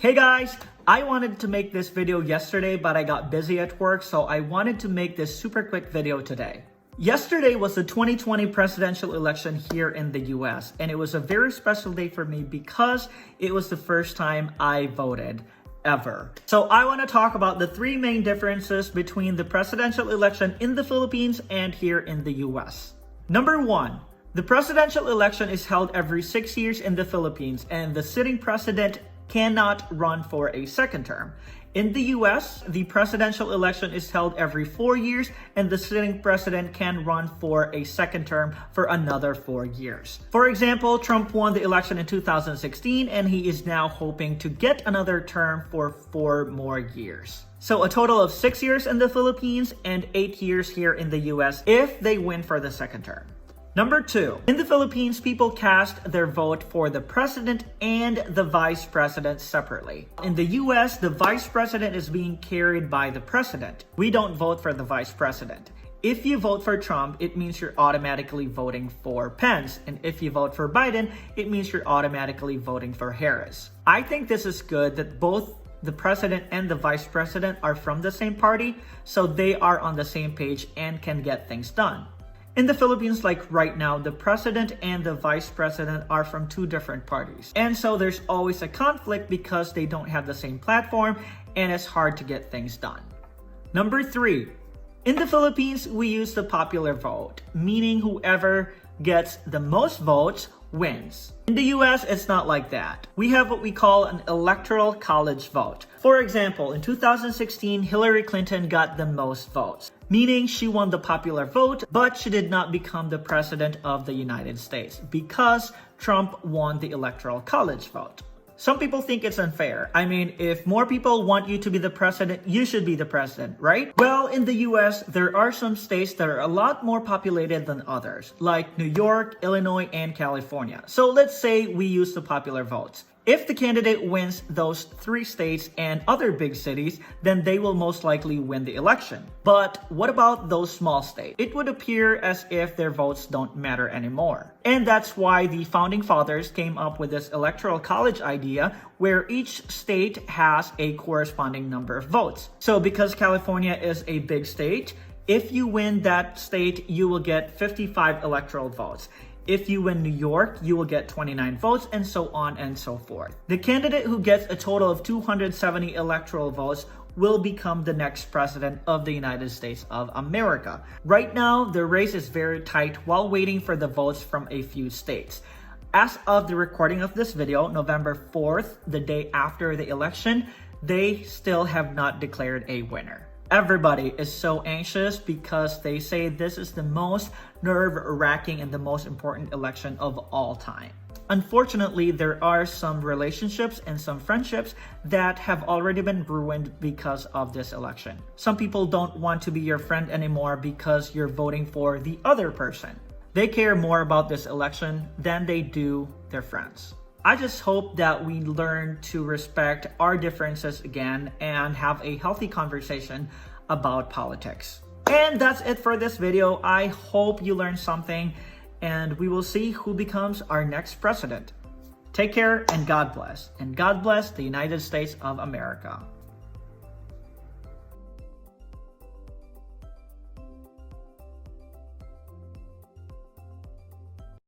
Hey guys, I wanted to make this video yesterday, but I got busy at work, so I wanted to make this super quick video today. Yesterday was the 2020 presidential election here in the US, and it was a very special day for me because it was the first time I voted ever. So I want to talk about the three main differences between the presidential election in the Philippines and here in the US. Number one, the presidential election is held every 6 years in the Philippines, and the sitting president cannot run for a second term. In the US, the presidential election is held every 4 years, and the sitting president can run for a second term for another 4 years. For example, Trump won the election in 2016, and he is now hoping to get another term for 4 more years. So a total of 6 years in the Philippines and 8 years here in the US if they win for the second term. Number two, in the Philippines, people cast their vote for the president and the vice president separately. In the US, the vice president is being carried by the president. We don't vote for the vice president. If you vote for Trump, it means you're automatically voting for Pence. And if you vote for Biden, it means you're automatically voting for Harris. I think this is good that both the president and the vice president are from the same party, so they are on the same page and can get things done. In the Philippines, like right now, the president and the vice president are from two different parties. And so there's always a conflict because they don't have the same platform and it's hard to get things done. Number three, in the Philippines, we use the popular vote, meaning whoever gets the most votes wins. In the US, it's not like that. We have what we call an Electoral College vote. For example, in 2016, Hillary Clinton got the most votes, meaning she won the popular vote, but she did not become the president of the United States because Trump won the Electoral College vote. Some people think it's unfair. I mean, if more people want you to be the president, you should be the president, right? Well, in the US, there are some states that are a lot more populated than others, like New York, Illinois, and California. So let's say we use the popular votes. If the candidate wins those 3 states and other big cities, then they will most likely win the election. But what about those small states? It would appear as if their votes don't matter anymore. And that's why the founding fathers came up with this electoral college idea where each state has a corresponding number of votes. So because California is a big state, if you win that state, you will get 55 electoral votes. If you win New York, you will get 29 votes, and so on and so forth. The candidate who gets a total of 270 electoral votes will become the next president of the United States of America. Right now, the race is very tight while waiting for the votes from a few states. As of the recording of this video, November 4th, the day after the election, they still have not declared a winner. Everybody is so anxious because they say this is the most nerve-wracking and the most important election of all time. Unfortunately, there are some relationships and some friendships that have already been ruined because of this election. Some people don't want to be your friend anymore because you're voting for the other person. They care more about this election than they do their friends. I just hope that we learn to respect our differences again and have a healthy conversation about politics. And that's it for this video. I hope you learned something, and we will see who becomes our next president. Take care and God bless. And God bless the United States of America.